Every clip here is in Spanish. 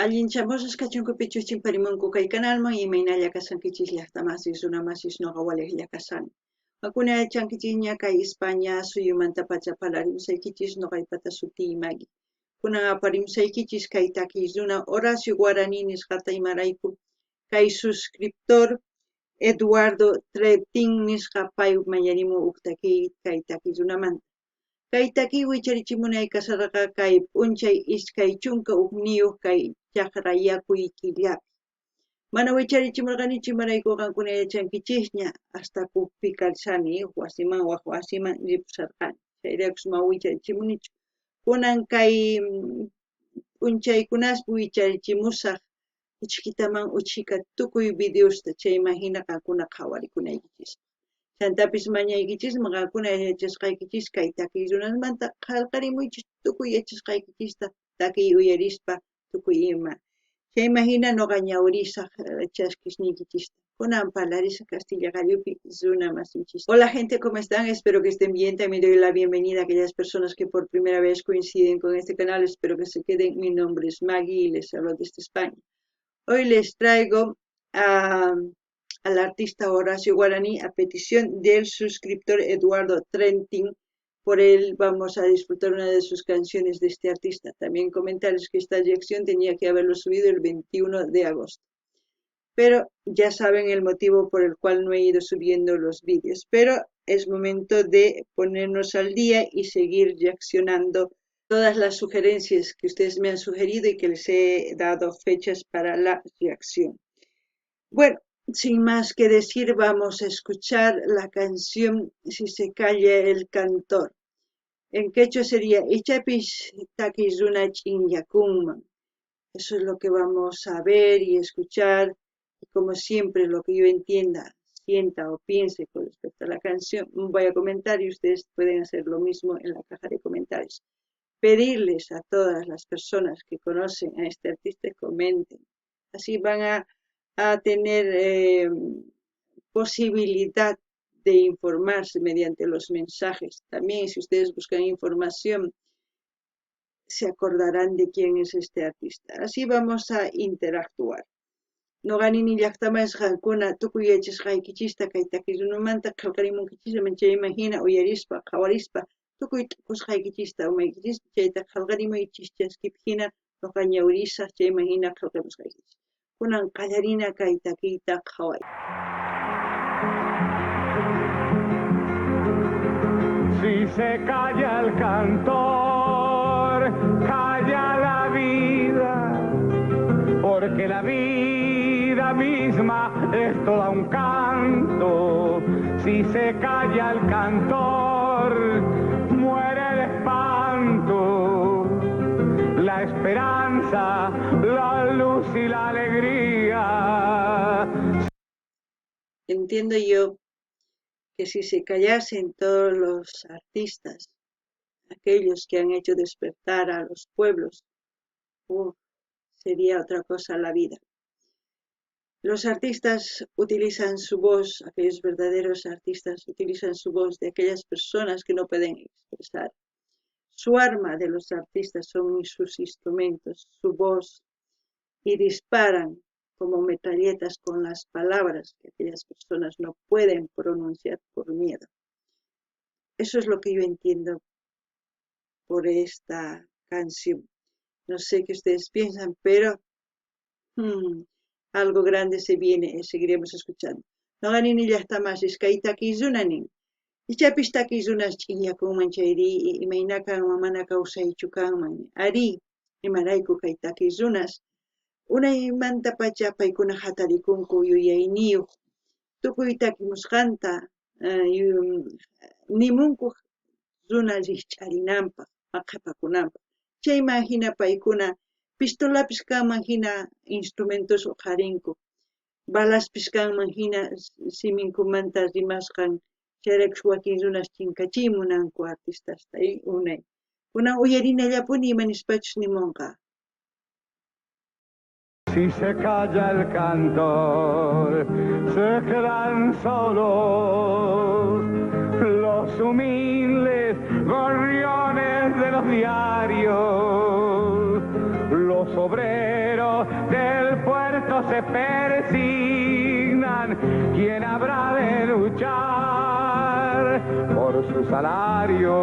Allinchamusas kachunkupichus chimparimunku kay kanalman imaynalla kasankichis llaqtamasis runamasis noqa waliqlla kasani. Wakuna yachankichis ña kay España suyumanta pacha palarimsaykichis noqaypata sutiy Magui. Kunan aparimsaykichis kay takiy runa Horacio Guarani nisqata imarayku kay suscriptor Eduardo Tretin nisqa pay mañarimun uk takiy kay takiy runamanta. Kay takiy wicharichimunay kasaraqa kay p'unchay iskay chunka ugniyuq kay chaqra yakuy killapi. Mana wicharichimurqanichu imarayku qankuna yachankichisña hasta kukpi kalsani wasiman waq wasiman ripusarqani. Chayrakus ma wicharichimunichu. Kunan kay p'unchaykunaspi wicharichimusaq uchkitaman uchika tukuy videosta chayman hina qankuna qhawarikunaykichispa. Chantapis mañaykichisma qankuna yachasqaykichis kay takiy runamanta qallqarimuychis tukuy yachasqaykichista takiy uyarispa tukuy ima. Chayman hina noqa ñawirisaq chaskisniykichista. Kunan parlarisaq Castilla gallupi runa masinchis. Hola gente, ¿cómo están? Espero que estén bien. También doy la bienvenida a aquellas personas que por primera vez coinciden con este canal. Espero que se queden. Mi nombre es Maggie y les hablo desde España. Hoy les traigo al artista Horacio Guarani a petición del suscriptor Eduardo Trentin. Por él vamos a disfrutar una de sus canciones de este artista. También comentarles que esta reacción tenía que haberlo subido el 21 de agosto. Pero ya saben el motivo por el cual no he ido subiendo los vídeos. Pero es momento de ponernos al día y seguir reaccionando todas las sugerencias que ustedes me han sugerido y que les he dado fechas para la reacción. Bueno, sin más que decir, vamos a escuchar la canción Si se calla el cantor. En quechua sería Ichapis takizuna chinyakunman. Eso es lo que vamos a ver y escuchar. Y como siempre, lo que yo entienda, sienta o piense con respecto a la canción, voy a comentar y ustedes pueden hacer lo mismo en la caja de comentarios. Pedirles a todas las personas que conocen a este artista que comenten. Así van a tener posibilidad de informarse mediante los mensajes. También si ustedes buscan información, se acordarán de quién es este artista. Así vamos a interactuar. Noqanini llaqtamas qankuna tukuy yachasqaykichista kay takirunumanta qillqarimunkichista manchay imagina uyarispa qawarispa tukuy tukusqaykichista umaykichispa chayta qillqarimuychis chaskipi hina noqa ñawirisaq chayman hina qillqamusqaykichis. Kunan qallarina kay takiyta qhaway. Si se calla el cantor, calla la vida, porque la vida misma es toda un canto. Si se calla el cantor, muere el espanto, la esperanza, la luz y la alegría. Entiendo yo que si se callasen todos los artistas, aquellos que han hecho despertar a los pueblos, sería otra cosa la vida. Los artistas utilizan su voz, aquellos verdaderos artistas utilizan su voz de aquellas personas que no pueden expresar. Su arma de los artistas son sus instrumentos, su voz, y disparan como metralletas con las palabras que aquellas personas no pueden pronunciar por miedo. Eso es lo que yo entiendo por esta canción. No sé qué ustedes piensan, pero algo grande se viene, seguiremos escuchando. Noqanini llaqtamas iskay takizunanin. Ichapis takizunas ch'inyakunman chayri imaynakan mana kawsaychu kanman. Ari imarayku kay takizunas unaymanta pacha paykuna hatarikunku yuyayniyuq tukuy takimusqanta nimunku runa riqch'arinanpaq maqapakunanpaq. Chayman hina paykuna pistolapis kanman hina instrumentos uqarinku, balaspis kanman hina siminkumanta rimasqan chayrakus wakin runas chinkachimunanku artistasta unay. Kunan uyarinallampuni imanispachus nimunqa. Si se calla el cantor, se quedan solos los humildes gorriones de los diarios, los obreros pero del puerto se persignan. ¿Quién habrá de luchar por su salario?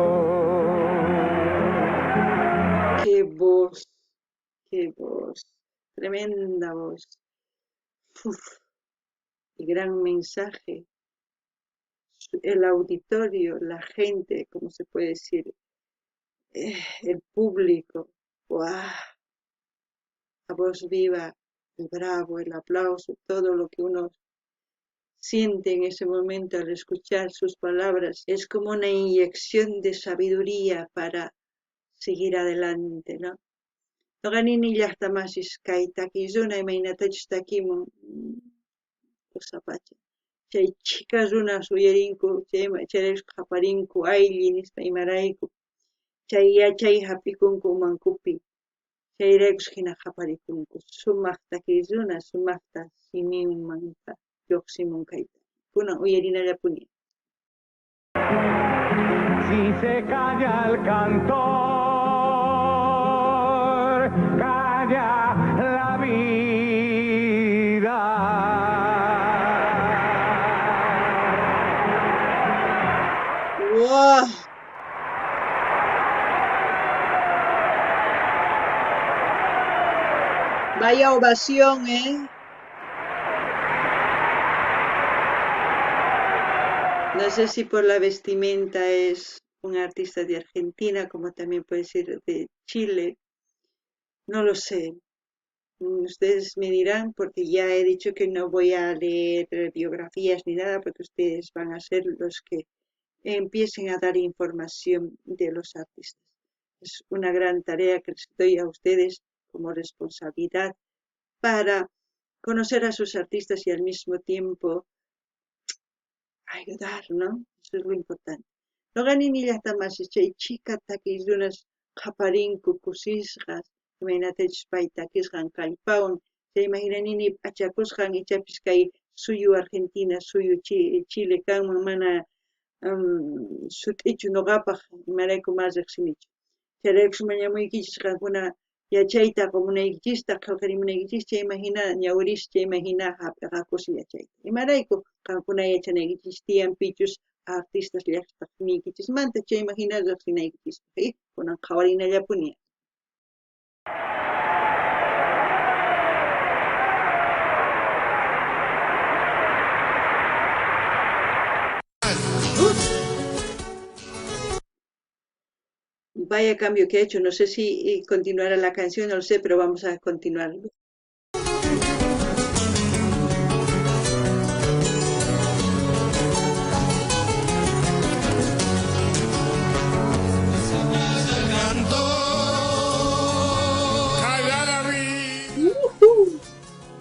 Qué voz, tremenda voz. Uf, el gran mensaje. El auditorio, la gente, ¿cómo se puede decir? El público. ¡Guau! La voz viva, el bravo, el aplauso, todo lo que uno siente en ese momento al escuchar sus palabras. Es como una inyección de sabiduría para seguir adelante, ¿no? Noqanini llaqtamasis kay takiyzuna imaynatachus takimun Pusapacha. Chay chika runas uyarinku, chayraykus qaparinku aylli nispa imarayku. Chay yachay hapikunku umankupi. Chayraykus hina qaparikunku. Sumaq takiy runa, sumaqta simimanqa lluqsimun kayta. Kunan uyarinallapuni. Si se calla el cantor, calla la vida. ¡Wow! Vaya ovación, ¿eh? No sé si por la vestimenta es un artista de Argentina, como también puede ser de Chile. No lo sé. Ustedes me dirán, porque ya he dicho que no voy a leer biografías ni nada, porque ustedes van a ser los que empiecen a dar información de los artistas. Es una gran tarea que les doy a ustedes como responsabilidad para conocer a sus artistas y al mismo tiempo ayudar, ¿no? Eso es lo importante. No ganin ni hasta más chay chica taquis de unas japarinku kusisjas, imaynatech pay taquisjan kallpawan, chay imaginanini achakusjan ichapis kay suyu Argentina, suyu Chile kanman mana sut'ichu nuqapaq imarayku más riqsinichu. Chayraykus mañamuykichis qankuna yachayta munaykichista qillqarimunaykichis chayma hina ñawirish chayma hina hap'iqakusi yachayta. Imarayku qankuna yachanaykichis tiyan pichus artistas llaqtaqniykichis chayma hina riqsinaykichis kunan qhawarinallapuni. Vaya cambio que ha hecho, no sé si continuará la canción, no lo sé, pero vamos a continuar.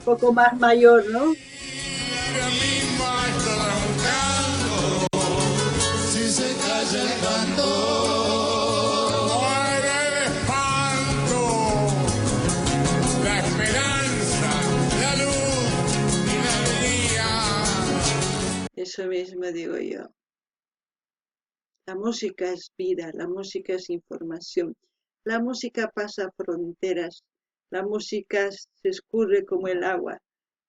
Poco más mayor, ¿no? Si se calla el canto, muere el espanto, la esperanza, la luz y la alegría. Eso mismo digo yo. La música es vida, la música es información. La música pasa fronteras, la música se escurre como el agua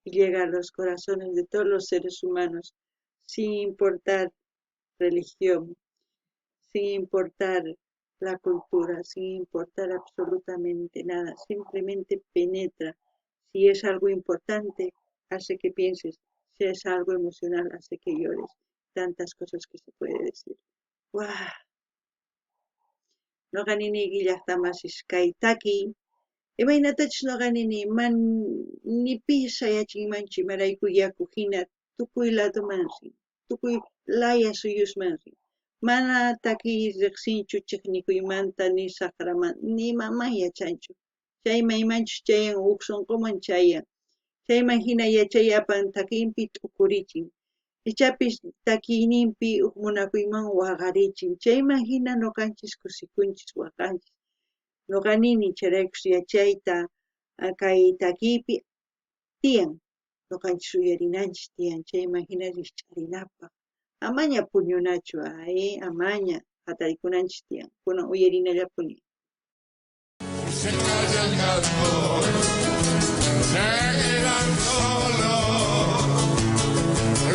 y llega a los corazones de todos los seres humanos, sin importar religión, sin importar la cultura, sin importar absolutamente nada, simplemente penetra. Si es algo importante, hace que pienses, si es algo emocional, hace que llores. Tantas cosas que se puede decir. ¡Guau! Noqanini llaqtamasis kaytaki, imaynatachus noqanini ni pisa yachinmanchu imarayku yaku hina tukuy ladomansi, tukuy laya suyusmansi. Mana takiy riqsinchu chiqnikuymanta ni saqramanta, ni mamay yachanchu. Chayma imanchus chayan huk sunquman chayan. Chayman hina yachay apan takiypi t'ukurichin. Ichapis takiyninpi huk munakuyman waqarichin. Chayman hina ñuqanchis kusikunchis waqanchis. Ñuqanini chayraykus yachayta kay takiypi tiyan. Ñuqanchis uyarinanchis tiyan. Chayman hina rikch'arinapaq. Amaña puñunachu, amaña hatarikunanchis tiyan. Kunan uyarinallapuni. se calla el canto, se quedan solos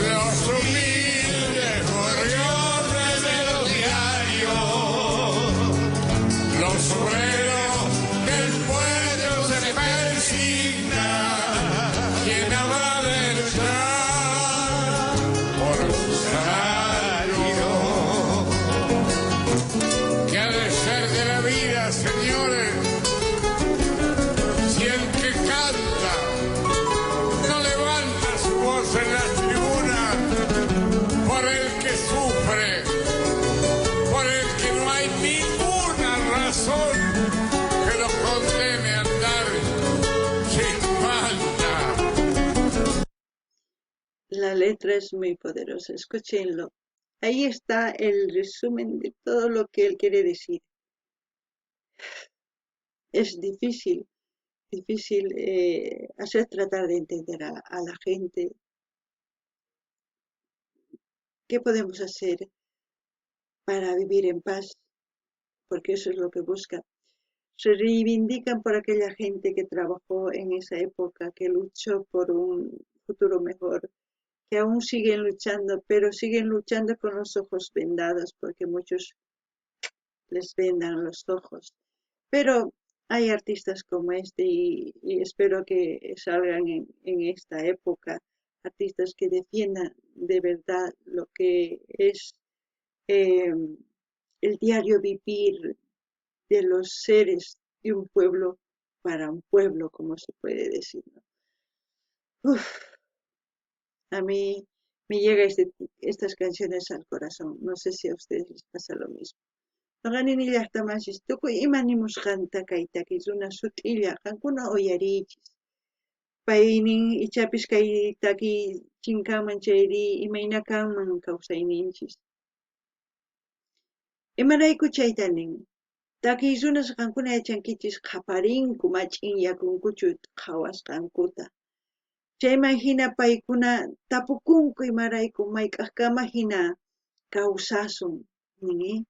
los humildes gorriones de los diarios, los obreros del pueblo se persigna, quien habrá de luchar por su salario, que ha de ser de la vida, señores, si el que canta no levanta su voz en las tribunas, por el que sufre, por el que no hay ninguna razón que lo condene a andar sin falta. La letra es muy poderosa, escúchenlo. Ahí está el resumen de todo lo que él quiere decir. Es difícil hacer tratar de entender a la gente. ¿Qué podemos hacer para vivir en paz? Porque eso es lo que busca. Se reivindican por aquella gente que trabajó en esa época, que luchó por un futuro mejor, que aún siguen luchando, pero siguen luchando con los ojos vendados, porque muchos les vendan los ojos. Pero hay artistas como este y espero que salgan en esta época, artistas que defiendan de verdad lo que es eh, el diario vivir de los seres de un pueblo para un pueblo, como se puede decir, ¿no? Uf, a mí me llega estas canciones al corazón. No sé si a ustedes les pasa lo mismo. Noqanini llaqtamanchis tukuy imanimusqanta kaytaki runa sut'illa qankuna uyarichis. Paynin ichapis kay taki chinkanman chayri imayna kanman kawsayninchis. Imarayku chayta nin? Takiy runas qankuna yachankichis qaparinku mach'in yakunkuchu qhawasqankuta. Chayman hina paykuna tapukunku imarayku mayk'aqkama hina kawsasun nini.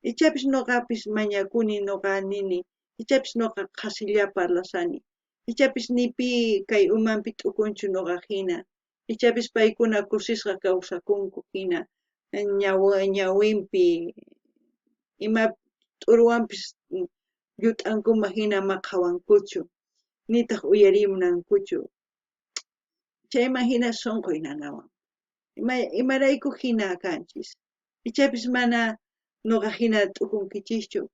Ichapis noqapis mañakuni noqanini, ichapis noqa qhasilla parlasani, ichapis nipi kay umanpi t'ukunchu noqa hina, ichapis paykuna kusisqa kawsakunku hina, ñawinpi ima t'uruwanpis llut'ankuma hina maqhawankuchu, nitaq uyarimunankuchu. Chayman hina sunquy nanawan. Imarayku hina kanchis. Ichapis mana noqa hina t'ukunkichischu.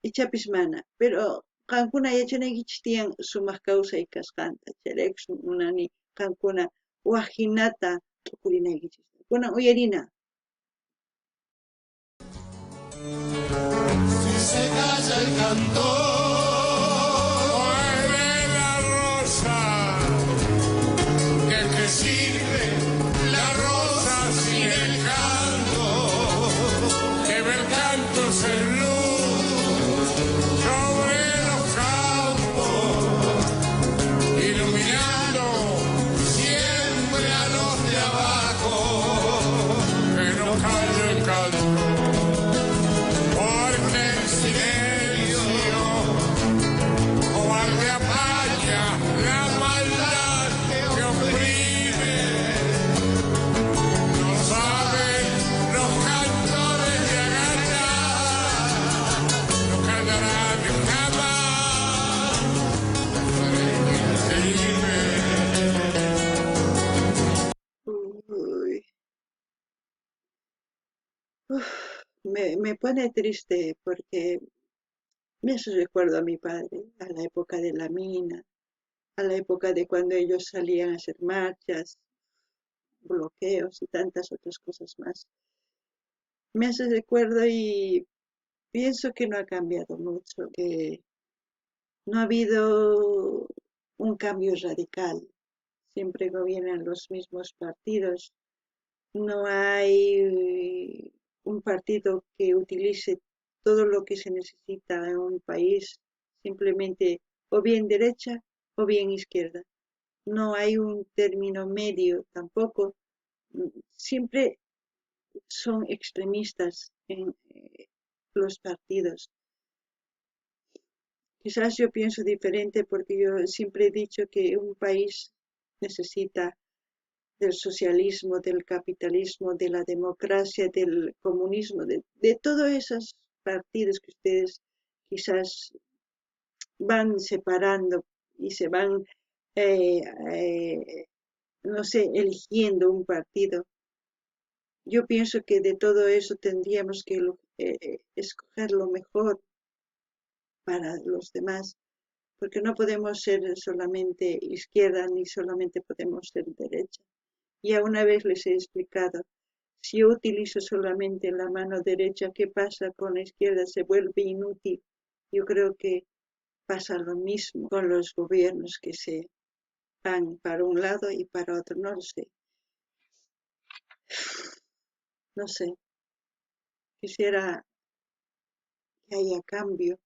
Ichapis mana. Pero qankuna yachanaykichis tiyan sumaq kawsay kasqanta. Chayraykush munani qankuna waq hinata t'ukurinaykichis. Kunan uyarina. Si se calla el cantor, muere la rosa, ¿de qué sirve la rosa sin el canto? Lleva el canto sin luz sobre los campos, iluminando siempre a los de abajo, que no calle el canto. Porque el silencio cobarde apaña la maldad que oprime. No saben los cantores de Agata, no cantarán jamás para el Uy. Uf, me pone triste porque me hace recuerdo a mi padre, a la época de la mina, a la época de cuando ellos salían a hacer marchas, bloqueos y tantas otras cosas más. Me hace recuerdo y pienso que no ha cambiado mucho, que no ha habido un cambio radical. Siempre gobiernan los mismos partidos. No hay un partido que utilice todo lo que se necesita en un país, simplemente o bien derecha o bien izquierda. No hay un término medio tampoco. Siempre son extremistas en los partidos. Quizás yo pienso diferente porque yo siempre he dicho que un país necesita del socialismo, del capitalismo, de la democracia, del comunismo, de todos esos partidos que ustedes quizás van separando y se van, eh, eh, no sé, eligiendo un partido. Yo pienso que de todo eso tendríamos que escoger lo mejor para los demás, porque no podemos ser solamente izquierda ni solamente podemos ser derecha. Ya una vez les he explicado, si yo utilizo solamente la mano derecha, ¿qué pasa con la izquierda? Se vuelve inútil. Yo creo que pasa lo mismo con los gobiernos que se van para un lado y para otro. No lo sé, no sé. Quisiera que haya cambio,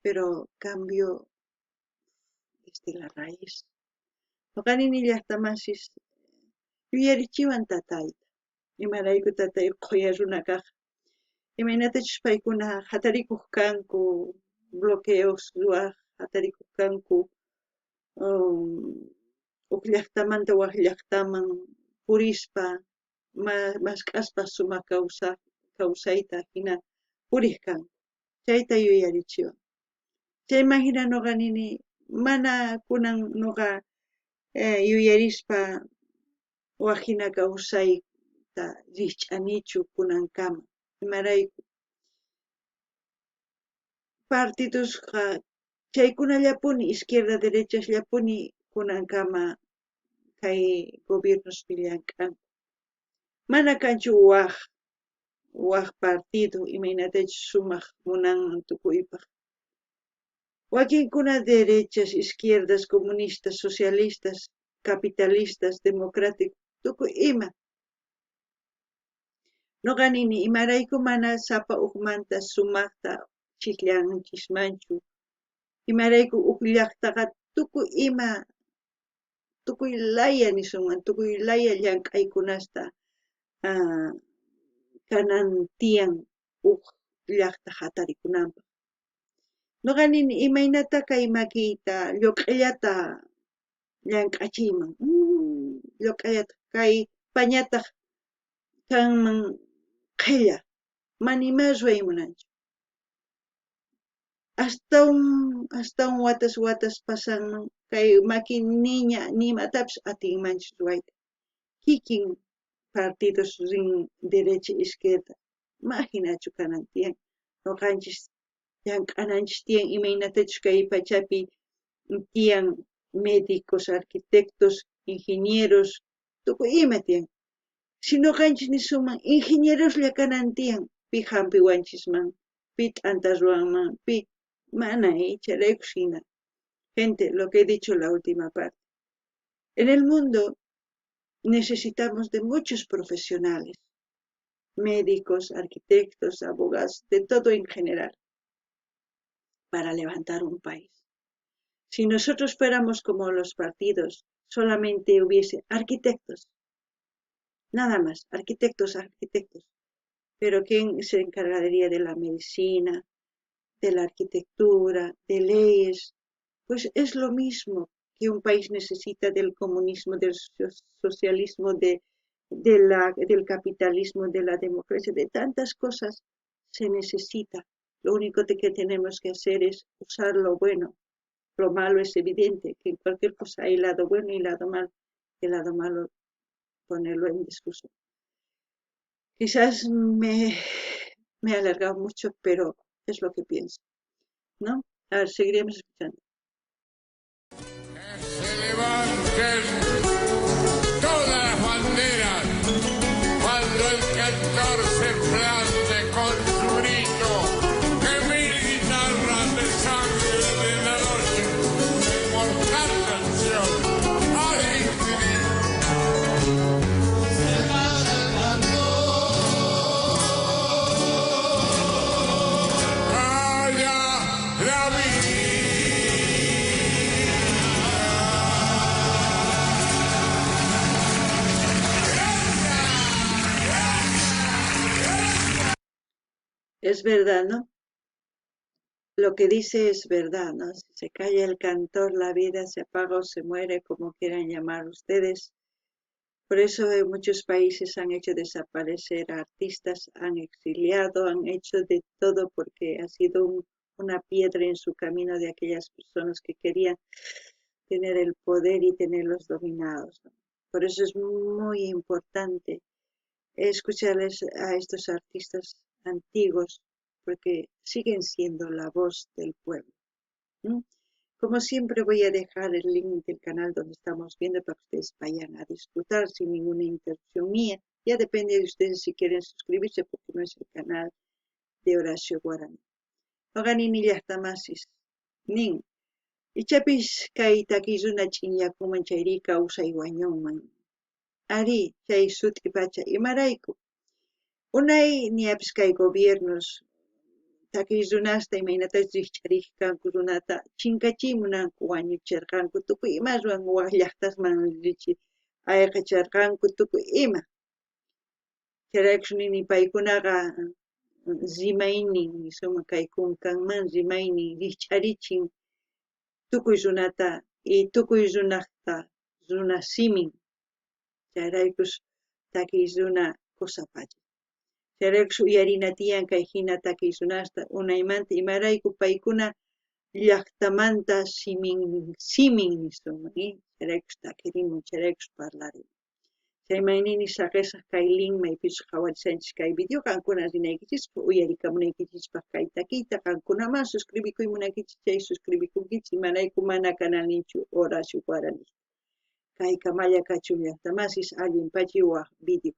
pero cambio desde la raíz. Noqanini llaqtamasis yuyarichiwan tatayta. Imarayku tatay qoya runa kaq. Imaynatachus paykuna hatarikuq kanku, bloqueos ruwaq hatarikuq kanku, uk llaqtamanta waq llaqtaman purispa mask'aspa sumaq kawsayta hina puriq kanku. Chayta yuyarichiwan. Chayman hina nuqa nini mana kunan nuqa yuyarispa waq hina kawsayta rikch'anichu kunankama. Imarayku partidosqa chaykunallapuni izquierda derechasllapuni kunankama kay gobiernospi llank'anku. Mana kanchu waq partido imaynatachus sumaq munanman tukuypaq. Wakinkuna derechas, izquierdas, comunistas, socialistas, capitalistas, democráticos, tukuy ima. Nuqa nini imarayku mana sapa ukmanta sumaqta chiqllanchismanchu. Imarayku uk llaqtaqa tukuy ima, tukuy laya nisunman, tukuy laya llank'aykunasta kanan tiyan uk llaqta hatarikunanpaq. Nuqa nini imaynata kay makiyta lluq'illata llank'achiyman. Lluq'illata kay pañataq kanman qhilla, mana ima ruwaymunanchu. Hasta un watas pasanman kay maki niña nimatapis atinmanchu ruwayta. Kikin partidos rin derecha izquierda, imaginachu kanan tiyan. Nuqanchis llank'ananchis tiyan imaynatachus kay pachapi tiyan médicos, arquitectos, ingenieros, tukuy ima tiyan. Si nuqanchis nisuman ingenieroslla kanan tiyan, pi hampiwanchisman, pi t'anta ruwanman, pi mana charaykush hina. Gente, lo que he dicho la última parte. En el mundo necesitamos de muchos profesionales, médicos, arquitectos, abogados, de todo en general, para levantar un país. Si nosotros fuéramos como los partidos, solamente hubiese arquitectos, nada más, arquitectos. Pero ¿quién se encargaría de la medicina, de la arquitectura, de leyes? Pues es lo mismo que un país necesita del comunismo, del socialismo, del capitalismo, de la democracia, de tantas cosas se necesita. Lo único que tenemos que hacer es usar lo bueno. Lo malo es evidente, que en cualquier cosa hay lado bueno y lado malo. El lado malo ponerlo en discusión. Quizás me he alargado mucho, pero es lo que pienso, ¿no? A ver, seguiremos escuchando. Que se levanten todas las banderas cuando el cantor se plante con su grito, que mil guitarras de sangre de la noche, mortal canción al infinito. Se va levantando. Calla la vida. Es verdad, ¿no? lo que dice es verdad, ¿no? Si se calla el cantor, la vida se apaga o se muere, como quieran llamar ustedes. Por eso en muchos países han hecho desaparecer a artistas, han exiliado, han hecho de todo porque ha sido una piedra en su camino de aquellas personas que querían tener el poder y tenerlos dominados, ¿no? Por eso es muy importante escucharles a estos artistas antiguos porque siguen siendo la voz del pueblo. ¿Mm? Como siempre voy a dejar el link del canal donde estamos viendo para que ustedes vayan a disfrutar sin ninguna interrupción mía. Ya depende de ustedes si quieren suscribirse porque no es el canal de Horacio Guaraní. Oganini llaqtamasis. Nin. Ichapis kay takisuna chinyakuman chayri kawsay wañunman. Ari chay sutki pacha imarayku. Unay niapis kay gobiernos takisrunasta imaynatas rikcharijkanku runata chinkachimunanku wañuchirqanku tukuy imaswan waq llaqtasman ayqicharqanku tukuy ima. Chayraykun nini paykunaqa rimaynin nisuma kay kunkanman rimaynin rikcharichin tukuy runata y tukuy runaqta runa simin. Chayraykus takiy runa kusapachin. Chayraykus uyarina tiyan kay hina takiy runasta unaymanta imarayku paykuna llaqtamanta simin nisuma, chayraykus takirimun, chayraykus parlarimun. Chaymaynini saqisaq kay link maypis qhawarisanchis kay video qankuna rinaykichikpa uyarikamunaykichikpa kay takiyta qankunaman suscribikuymunaykichik chay suscribikunkichik imarayku mana kanalninchu Horacio Guaraní. Kay kamalla kachun llaqtamasis allinpachi waq video